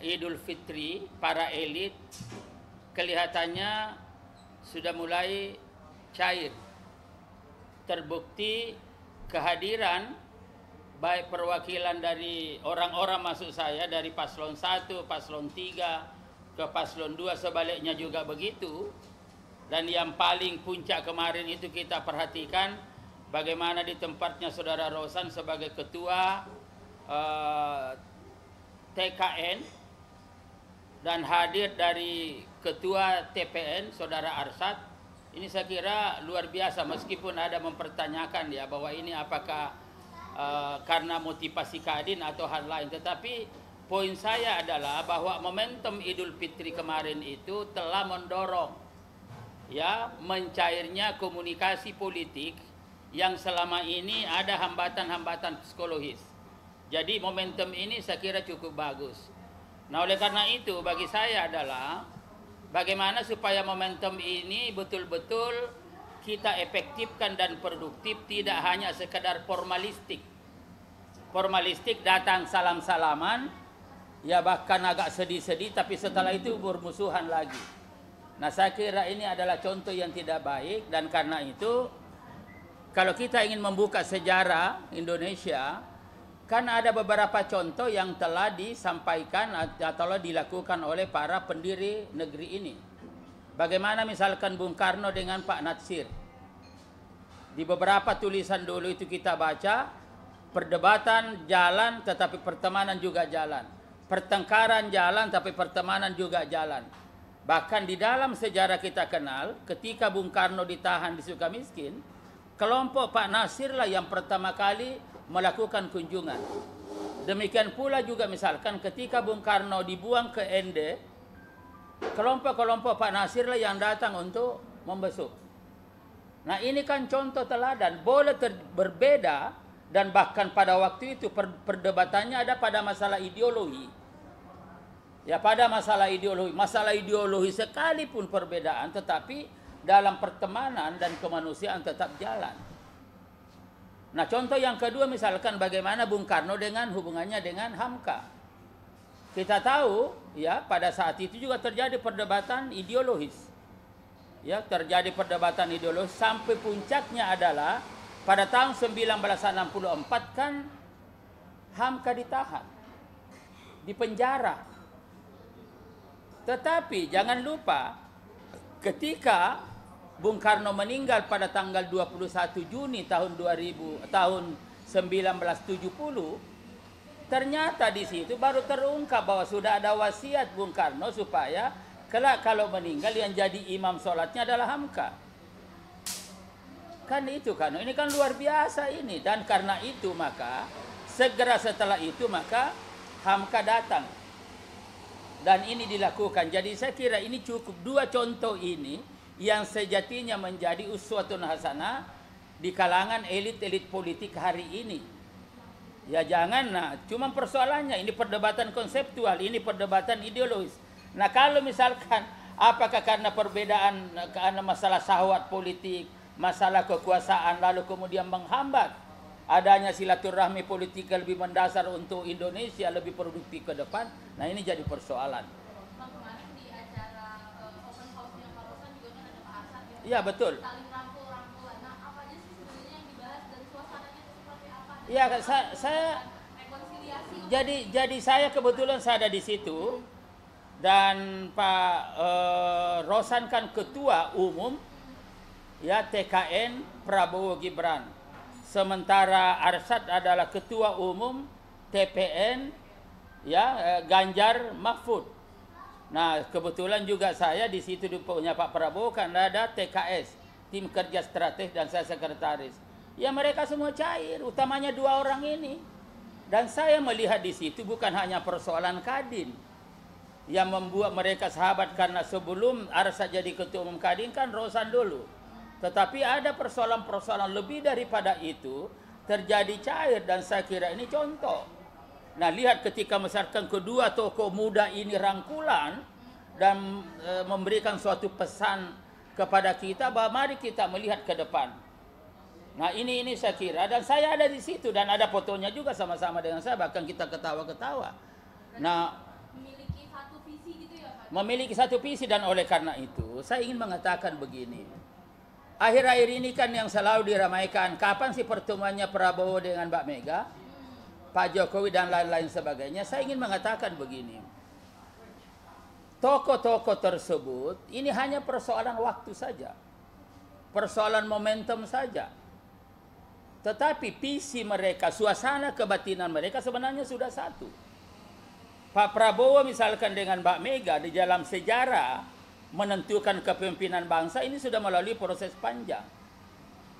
Idul Fitri, para elit kelihatannya sudah mulai cair. Terbukti kehadiran baik perwakilan dari orang-orang, maksud saya dari paslon 1, paslon 3 ke paslon 2, sebaliknya juga begitu. Dan yang paling puncak kemarin itu kita perhatikan bagaimana di tempatnya Saudara Rosan sebagai ketua TKN dan hadir dari ketua TPN Saudara Arsyad. Ini saya kira luar biasa, meskipun ada mempertanyakan ya bahwa ini apakah karena motivasi Kadin atau hal lain. Tetapi poin saya adalah bahwa momentum Idul Fitri kemarin itu telah mendorong ya mencairnya komunikasi politik yang selama ini ada hambatan-hambatan psikologis. Jadi momentum ini saya kira cukup bagus. Nah, oleh karena itu bagi saya adalah bagaimana supaya momentum ini betul-betul kita efektifkan dan produktif, tidak hanya sekedar formalistik. Formalistik datang salam-salaman, ya bahkan agak sedih-sedih, tapi setelah itu bermusuhan lagi. Nah, saya kira ini adalah contoh yang tidak baik, dan karena itu kalau kita ingin membuka sejarah Indonesia, kan ada beberapa contoh yang telah disampaikan atau dilakukan oleh para pendiri negeri ini. Bagaimana misalkan Bung Karno dengan Pak Natsir. Di beberapa tulisan dulu itu kita baca, perdebatan jalan tetapi pertemanan juga jalan. Pertengkaran jalan tapi pertemanan juga jalan. Bahkan di dalam sejarah kita kenal, ketika Bung Karno ditahan di Sukamiskin, kelompok Pak Natsir lah yang pertama kali melakukan kunjungan. Demikian pula juga misalkan ketika Bung Karno dibuang ke ND, kelompok-kelompok Pak Natsir lah yang datang untuk membesuk. Nah, ini kan contoh teladan, boleh berbeda, dan bahkan pada waktu itu perdebatannya ada pada masalah ideologi. Ya, pada masalah ideologi sekalipun perbedaan, tetapi dalam pertemanan dan kemanusiaan tetap jalan. Nah, contoh yang kedua misalkan bagaimana Bung Karno dengan hubungannya dengan Hamka. Kita tahu ya pada saat itu juga terjadi perdebatan ideologis. Ya, terjadi perdebatan ideologis sampai puncaknya adalah pada tahun 1964 kan Hamka ditahan, dipenjara. Tetapi jangan lupa ketika Bung Karno meninggal pada tanggal 21 Juni tahun 1970, ternyata di situ baru terungkap bahwa sudah ada wasiat Bung Karno supaya kelak kalau meninggal yang jadi imam sholatnya adalah Hamka. Kan itu kan, ini kan luar biasa ini. Dan karena itu maka segera setelah itu maka Hamka datang. Dan ini dilakukan. Jadi saya kira ini cukup dua contoh ini yang sejatinya menjadi uswatun hasanah di kalangan elit-elit politik hari ini. Ya jangan, nah cuma persoalannya ini perdebatan konseptual, ini perdebatan ideologis. Nah kalau misalkan apakah karena perbedaan, karena masalah syahwat politik, masalah kekuasaan, lalu kemudian menghambat adanya silaturahmi politik yang lebih mendasar untuk Indonesia lebih produktif ke depan, nah ini jadi persoalan. Iya betul. Saling rangkul-rangkulan. Nah, apa aja sih sebenarnya yang dibahas dan suasananya seperti apa? Iya, saya rekonsiliasi. Jadi saya kebetulan saya ada di situ dan Pak Rosan kan ketua umum ya TKN Prabowo Gibran. Sementara Arsyad adalah ketua umum TPN ya Ganjar Mahfud. Nah, kebetulan juga saya di situ punya Pak Prabowo karena ada TKS, tim kerja strategis, dan saya sekretaris. Ya mereka semua cair, utamanya dua orang ini. Dan saya melihat di situ bukan hanya persoalan Kadin yang membuat mereka sahabat, karena sebelum Arsyad jadi ketua umum Kadin kan Rosan dulu. Tetapi ada persoalan-persoalan lebih daripada itu terjadi cair, dan saya kira ini contoh. Nah, lihat ketika misalkan kedua tokoh muda ini rangkulan dan memberikan suatu pesan kepada kita bahwa mari kita melihat ke depan. Nah, ini saya kira, dan saya ada di situ dan ada fotonya juga sama-sama dengan saya, bahkan kita ketawa-ketawa. Nah, memiliki memiliki satu visi, dan oleh karena itu saya ingin mengatakan begini. Akhir-akhir ini kan yang selalu diramaikan, kapan sih pertemuannya Prabowo dengan Mbak Mega, Pak Jokowi dan lain-lain sebagainya. Saya ingin mengatakan begini. Tokoh-tokoh tersebut ini hanya persoalan waktu saja. Persoalan momentum saja. Tetapi visi mereka, suasana kebatinan mereka sebenarnya sudah satu. Pak Prabowo misalkan dengan Mbak Mega di dalam sejarah menentukan kepemimpinan bangsa ini sudah melalui proses panjang.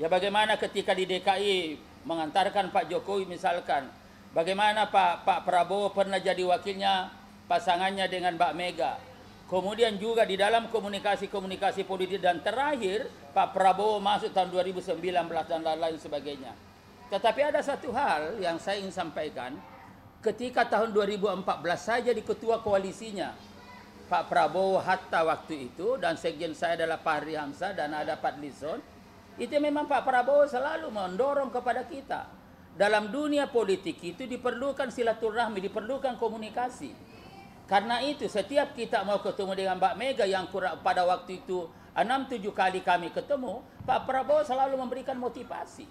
Ya bagaimana ketika di DKI mengantarkan Pak Jokowi misalkan, bagaimana Pak Prabowo pernah jadi wakilnya pasangannya dengan Mbak Mega. Kemudian juga di dalam komunikasi politik, dan terakhir Pak Prabowo masuk tahun 2019 dan lain-lain sebagainya. Tetapi ada satu hal yang saya ingin sampaikan. Ketika tahun 2014 saja di ketua koalisinya Pak Prabowo Hatta waktu itu, dan sekjen saya adalah Pak Hari Hamzah dan ada Pak Lison, itu memang Pak Prabowo selalu mendorong kepada kita. Dalam dunia politik itu diperlukan silaturahmi, diperlukan komunikasi. Karena itu setiap kita mau ketemu dengan Mbak Mega yang pada waktu itu 6-7 kali kami ketemu, Pak Prabowo selalu memberikan motivasi.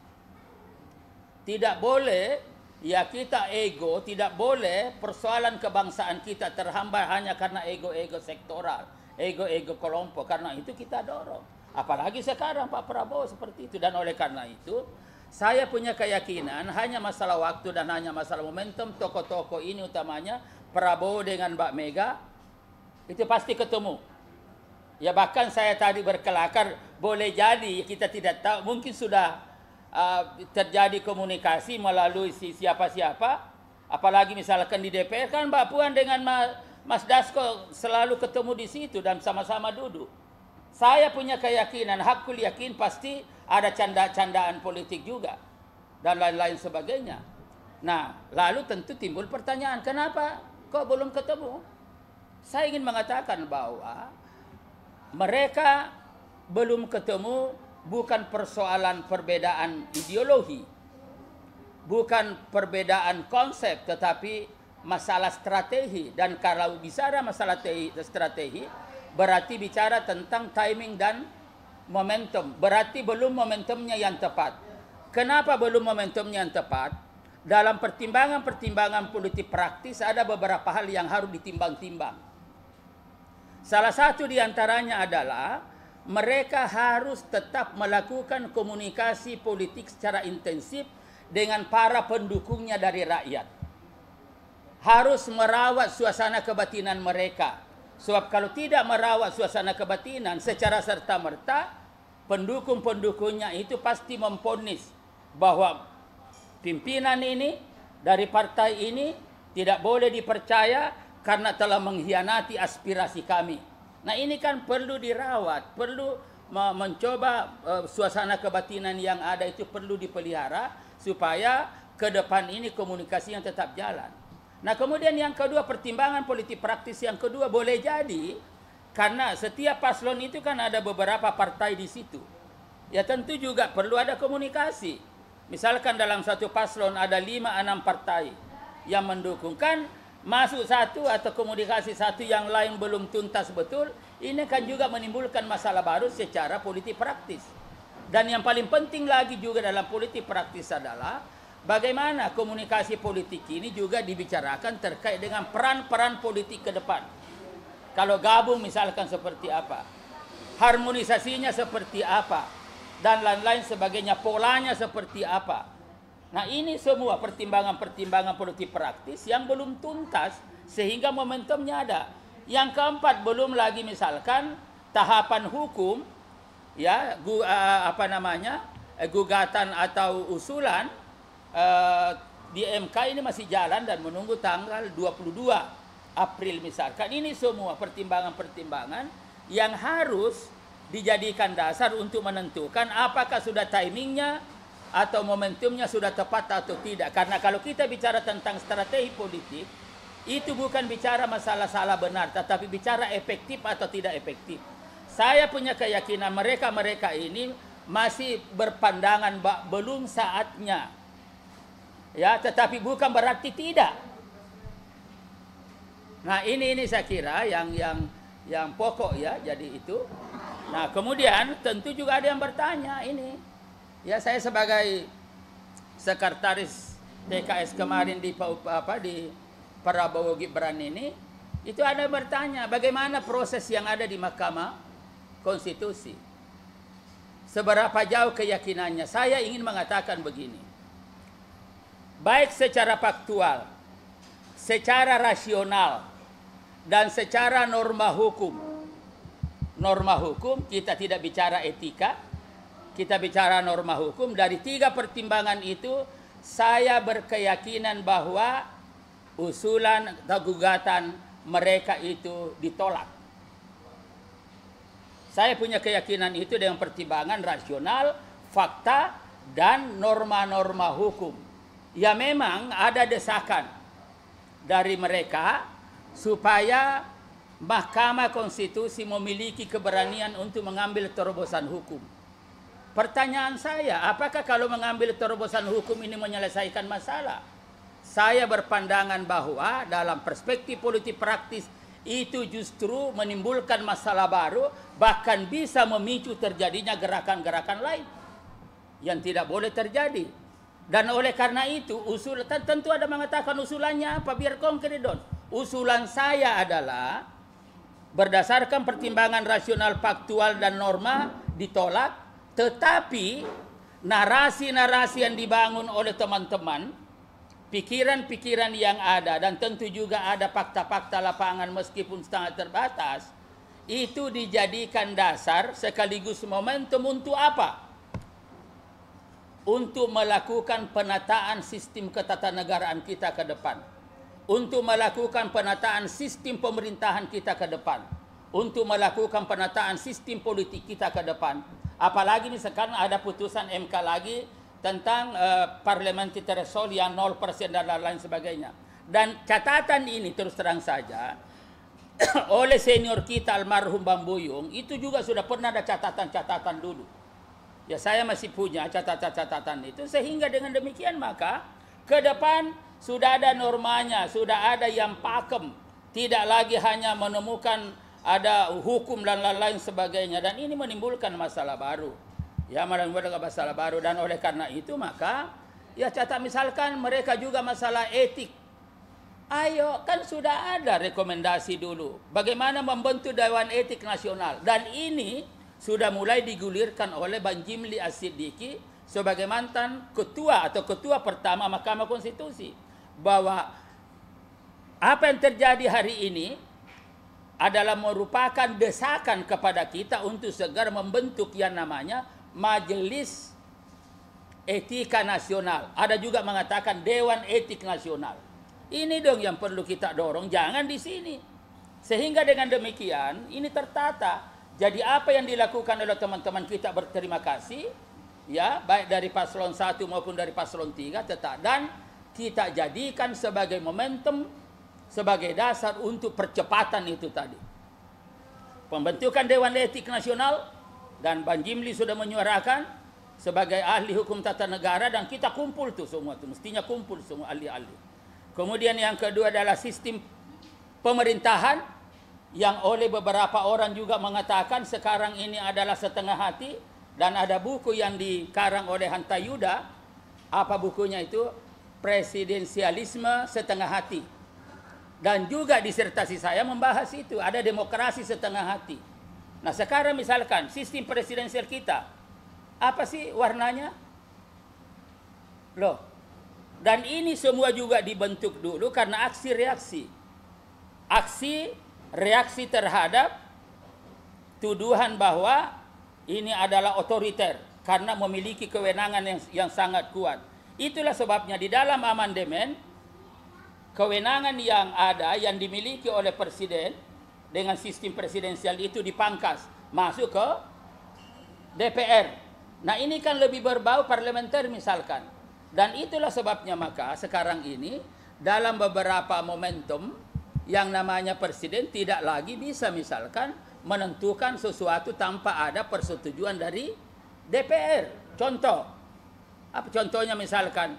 Tidak boleh ya kita ego, tidak boleh persoalan kebangsaan kita terhambat hanya karena ego-ego sektoral, ego-ego kelompok. Karena itu kita dorong. Apalagi sekarang Pak Prabowo seperti itu. Dan oleh karena itu saya punya keyakinan hanya masalah waktu dan hanya masalah momentum. Tokoh-tokoh ini utamanya Prabowo dengan Mbak Mega itu pasti ketemu. Ya bahkan saya tadi berkelakar, boleh jadi kita tidak tahu, mungkin sudah terjadi komunikasi melalui siapa-siapa. Apalagi misalkan di DPR kan Mbak Puan dengan Mas Dasko selalu ketemu di situ dan sama-sama duduk. Saya punya keyakinan, hakul yakin pasti ada canda-candaan politik juga dan lain-lain sebagainya. Nah, lalu tentu timbul pertanyaan, kenapa kok belum ketemu? Saya ingin mengatakan bahwa mereka belum ketemu bukan persoalan perbedaan ideologi, bukan perbedaan konsep, tetapi masalah strategi. Dan kalau bicara masalah strategi, berarti bicara tentang timing dan momentum. Berarti belum momentumnya yang tepat. Kenapa belum momentumnya yang tepat? Dalam pertimbangan-pertimbangan politik praktis ada beberapa hal yang harus ditimbang-timbang. Salah satu diantaranya adalah mereka harus tetap melakukan komunikasi politik secara intensif dengan para pendukungnya dari rakyat. Harus merawat suasana kebatinan mereka. Sebab kalau tidak merawat suasana kebatinan secara serta-merta, pendukung-pendukungnya itu pasti memvonis bahwa pimpinan ini dari partai ini tidak boleh dipercaya karena telah mengkhianati aspirasi kami. Nah ini kan perlu dirawat, perlu mencoba suasana kebatinan yang ada itu perlu dipelihara supaya ke depan ini komunikasi yang tetap jalan. Nah kemudian yang kedua, pertimbangan politik praktis yang kedua boleh jadi karena setiap paslon itu kan ada beberapa partai di situ. Ya tentu juga perlu ada komunikasi. Misalkan dalam satu paslon ada 5-6 partai yang mendukung, kan masuk satu atau komunikasi satu yang lain belum tuntas betul, ini kan juga menimbulkan masalah baru secara politik praktis. Dan yang paling penting lagi juga dalam politik praktis adalah bagaimana komunikasi politik ini juga dibicarakan terkait dengan peran-peran politik ke depan. Kalau gabung misalkan seperti apa, harmonisasinya seperti apa, dan lain-lain sebagainya, polanya seperti apa. Nah ini semua pertimbangan-pertimbangan politik praktis yang belum tuntas sehingga momentumnya ada. Yang keempat, belum lagi misalkan tahapan hukum, ya gugatan atau usulan di MK ini masih jalan dan menunggu tanggal 22 April misalkan. Ini semua pertimbangan-pertimbangan yang harus dijadikan dasar untuk menentukan apakah sudah timingnya atau momentumnya sudah tepat atau tidak. Karena kalau kita bicara tentang strategi politik, itu bukan bicara masalah salah benar, tetapi bicara efektif atau tidak efektif. Saya punya keyakinan mereka ini masih berpandangan belum saatnya. Ya, tetapi bukan berarti tidak. Nah, ini saya kira yang yang pokok ya, jadi itu. Nah, kemudian tentu juga ada yang bertanya ini. Ya, saya sebagai sekretaris TKS kemarin di Prabowo Gibran ini, itu ada yang bertanya bagaimana proses yang ada di Mahkamah Konstitusi. Seberapa jauh keyakinannya? Saya ingin mengatakan begini. Baik secara faktual, secara rasional, dan secara norma hukum. Norma hukum, kita tidak bicara etika, kita bicara norma hukum. Dari 3 pertimbangan itu, saya berkeyakinan bahwa usulan atau gugatan mereka itu ditolak. Saya punya keyakinan itu dengan pertimbangan rasional, fakta, dan norma-norma hukum. Ya, memang ada desakan dari mereka supaya Mahkamah Konstitusi memiliki keberanian untuk mengambil terobosan hukum. Pertanyaan saya, apakah kalau mengambil terobosan hukum ini menyelesaikan masalah? Saya berpandangan bahwa dalam perspektif politik praktis itu justru menimbulkan masalah baru, bahkan bisa memicu terjadinya gerakan-gerakan lain yang tidak boleh terjadi. Dan oleh karena itu, tentu ada mengatakan usulannya apa, biar konkret dong. Usulan saya adalah berdasarkan pertimbangan rasional, faktual, dan norma ditolak, tetapi narasi-narasi yang dibangun oleh teman-teman, pikiran-pikiran yang ada, dan tentu juga ada fakta-fakta lapangan meskipun sangat terbatas, itu dijadikan dasar sekaligus momentum untuk apa? Untuk melakukan penataan sistem ketatanegaraan kita ke depan. Untuk melakukan penataan sistem pemerintahan kita ke depan. Untuk melakukan penataan sistem politik kita ke depan. Apalagi ini sekarang ada putusan MK lagi tentang parliamentary threshold yang 0% dan lain sebagainya. Dan catatan ini terus terang saja oleh senior kita almarhum Bang Buyung, itu juga sudah pernah ada catatan-catatan dulu. Ya, saya masih punya catatan-catatan itu, sehingga dengan demikian maka ke depan sudah ada normanya, sudah ada yang pakem, tidak lagi hanya menemukan ada hukum dan lain-lain sebagainya, dan ini menimbulkan masalah baru. Ya, menimbulkan masalah baru, dan oleh karena itu maka ya catat misalkan mereka juga masalah etik. Ayo, kan sudah ada rekomendasi dulu bagaimana membentuk Dewan Etik Nasional, dan ini sudah mulai digulirkan oleh Bang Jimli As-Siddiqi sebagai mantan ketua atau ketua pertama Mahkamah Konstitusi, bahwa apa yang terjadi hari ini adalah merupakan desakan kepada kita untuk segera membentuk yang namanya Majelis Etika Nasional. Ada juga mengatakan Dewan Etik Nasional. Ini dong yang perlu kita dorong, jangan di sini. Sehingga dengan demikian ini tertata. Jadi apa yang dilakukan oleh teman-teman kita, berterima kasih, ya, baik dari paslon 1 maupun dari paslon 3 tetap, dan kita jadikan sebagai momentum, sebagai dasar untuk percepatan itu tadi. Pembentukan Dewan Etik Nasional, dan Bang Jimli sudah menyuarakan sebagai ahli hukum tata negara, dan kita kumpul tuh semua tuh, mestinya kumpul semua ahli-ahli. Kemudian yang kedua adalah sistem pemerintahan, yang oleh beberapa orang juga mengatakan sekarang ini adalah setengah hati, dan ada buku yang dikarang oleh Hanta Yuda. Apa bukunya itu? Presidensialisme Setengah Hati. Dan juga disertasi saya membahas itu, ada demokrasi setengah hati. Nah, sekarang misalkan sistem presidensial kita, apa sih warnanya? Loh. Dan ini semua juga dibentuk dulu karena aksi-reaksi. Aksi reaksi terhadap tuduhan bahwa ini adalah otoriter karena memiliki kewenangan yang sangat kuat. Itulah sebabnya di dalam amandemen, kewenangan yang ada yang dimiliki oleh presiden dengan sistem presidensial itu dipangkas masuk ke DPR. Nah, ini kan lebih berbau parlementer misalkan. Dan itulah sebabnya maka sekarang ini dalam beberapa momentum yang namanya presiden tidak lagi bisa misalkan menentukan sesuatu tanpa ada persetujuan dari DPR. Contoh, apa contohnya misalkan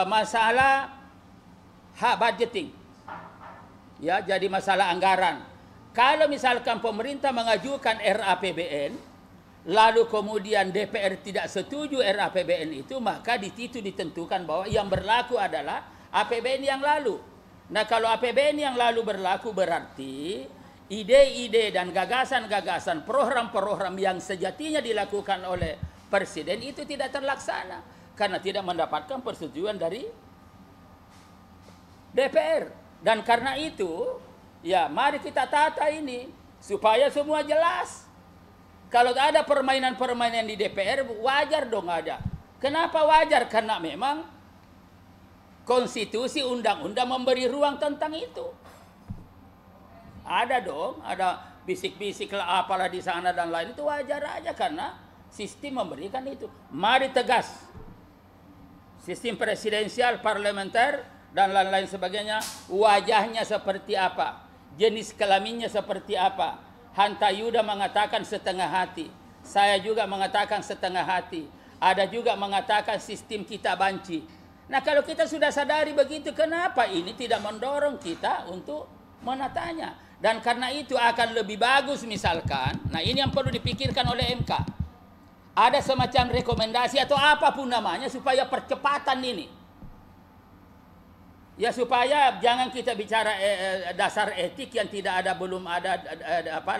masalah hak budgeting, ya, jadi masalah anggaran. Kalau misalkan pemerintah mengajukan RAPBN, lalu kemudian DPR tidak setuju RAPBN itu, maka di situ ditentukan bahwa yang berlaku adalah APBN yang lalu. Nah, kalau APBN yang lalu berlaku berarti ide-ide dan gagasan-gagasan program-program yang sejatinya dilakukan oleh Presiden itu tidak terlaksana karena tidak mendapatkan persetujuan dari DPR. Dan karena itu, ya mari kita tata ini supaya semua jelas. Kalau ada permainan-permainan di DPR, wajar dong ada. Kenapa wajar? Karena memang konstitusi, undang-undang memberi ruang tentang itu. Ada dong, ada bisik-bisik lah apalah di sana dan lain, itu wajar aja karena sistem memberikan itu. Mari tegas. Sistem presidensial, parlementer, dan lain-lain sebagainya, wajahnya seperti apa, jenis kelaminnya seperti apa. Hanta Yuda mengatakan setengah hati, saya juga mengatakan setengah hati. Ada juga mengatakan sistem kita banci. Nah, kalau kita sudah sadari begitu, kenapa ini tidak mendorong kita untuk menatanya? Dan karena itu akan lebih bagus misalkan, nah ini yang perlu dipikirkan oleh MK. Ada semacam rekomendasi atau apapun namanya supaya percepatan ini. Ya supaya jangan kita bicara dasar etik yang tidak ada, belum ada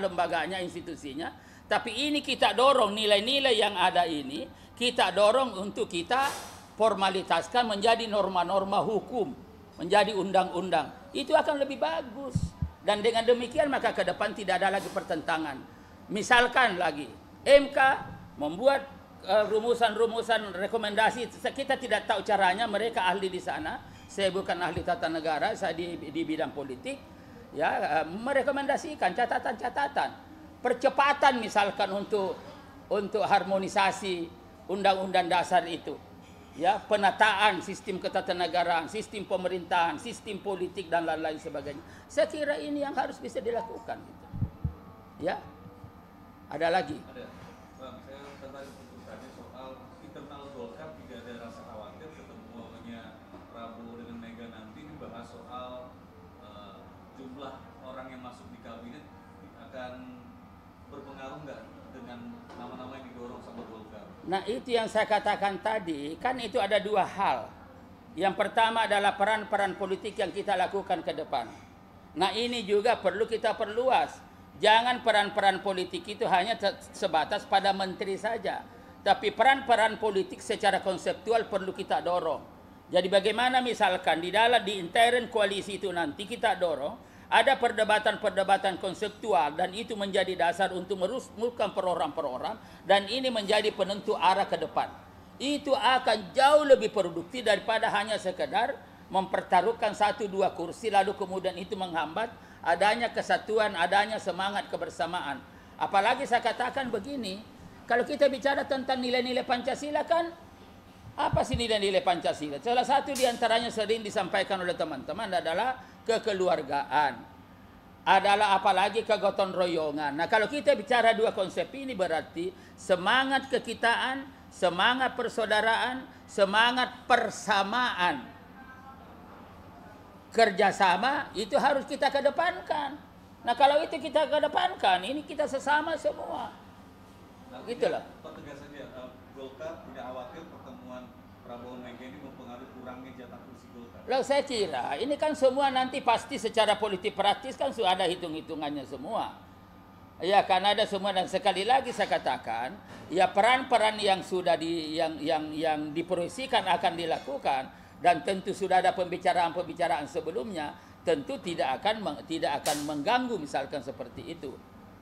lembaganya, institusinya. Tapi ini kita dorong nilai-nilai yang ada ini, kita dorong untuk kita formalitaskan menjadi norma-norma hukum, menjadi undang-undang. Itu akan lebih bagus. Dan dengan demikian maka ke depan tidak ada lagi pertentangan. Misalkan lagi MK membuat rumusan-rumusan rekomendasi, kita tidak tahu caranya, mereka ahli di sana. Saya bukan ahli tata negara, saya di bidang politik, ya merekomendasikan catatan-catatan, percepatan misalkan untuk harmonisasi undang-undang dasar itu, ya penataan sistem ketatanegaraan, sistem pemerintahan, sistem politik dan lain-lain sebagainya. Saya kira ini yang harus bisa dilakukan, gitu. Ya, ada lagi. Ada, Bang, saya tertarik untuk tanya soal internal Golkar, tidak ada rasa khawatir ketemuannya Prabowo dengan Mega nanti dibahas soal jumlah orang yang masuk di kabinet akan berpengaruh nggak dengan nama-nama yang didorong sama Golkar? Nah, itu yang saya katakan tadi, kan itu ada dua hal. Yang pertama adalah peran-peran politik yang kita lakukan ke depan. Nah, ini juga perlu kita perluas. Jangan peran-peran politik itu hanya sebatas pada menteri saja, tapi peran-peran politik secara konseptual perlu kita dorong. Jadi bagaimana misalkan di intern koalisi itu nanti kita dorong ada perdebatan-perdebatan konseptual, dan itu menjadi dasar untuk merumuskan program-program, dan ini menjadi penentu arah ke depan. Itu akan jauh lebih produktif daripada hanya sekedar mempertaruhkan 1-2 kursi lalu kemudian itu menghambat adanya kesatuan, adanya semangat kebersamaan. Apalagi saya katakan begini, kalau kita bicara tentang nilai-nilai Pancasila, kan apa sih nilai-nilai Pancasila? Salah satu diantaranya sering disampaikan oleh teman-teman adalah kekeluargaan, adalah apalagi kegotong royongan. Nah, kalau kita bicara dua konsep ini berarti semangat kekitaan, semangat persaudaraan, semangat persamaan, kerjasama itu harus kita kedepankan. Nah, kalau itu kita kedepankan, ini kita sesama semua. Nah, gitulah. Pertegasannya, Golkar tidak khawatir pertemuan Prabowo Mega ini mempengaruhi kurangnya jatah kursi Golkar. Lalu saya kira ini kan semua nanti pasti secara politik praktis kan sudah ada hitung-hitungannya semua. Ya, karena ada semua, dan sekali lagi saya katakan, ya peran-peran yang sudah yang diproyeksikan akan dilakukan, dan tentu sudah ada pembicaraan-pembicaraan sebelumnya, tentu tidak akan mengganggu misalkan seperti itu.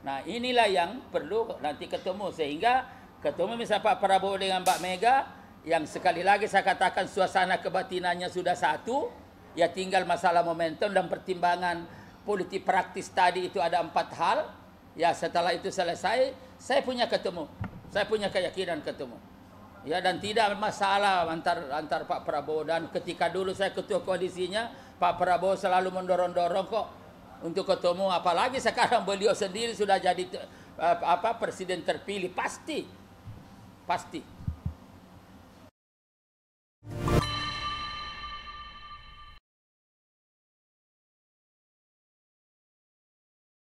Nah, inilah yang perlu nanti ketemu, sehingga ketemu misalnya Pak Prabowo dengan Mbak Mega, yang sekali lagi saya katakan suasana kebatinannya sudah satu, ya tinggal masalah momentum dan pertimbangan politik praktis tadi itu ada 4 hal. Ya, setelah itu selesai, saya punya keyakinan ketemu. Ya, dan tidak masalah antar Pak Prabowo, dan ketika dulu saya ketua koalisinya, Pak Prabowo selalu mendorong-dorong kok untuk ketemu, apalagi sekarang beliau sendiri sudah jadi presiden terpilih, pasti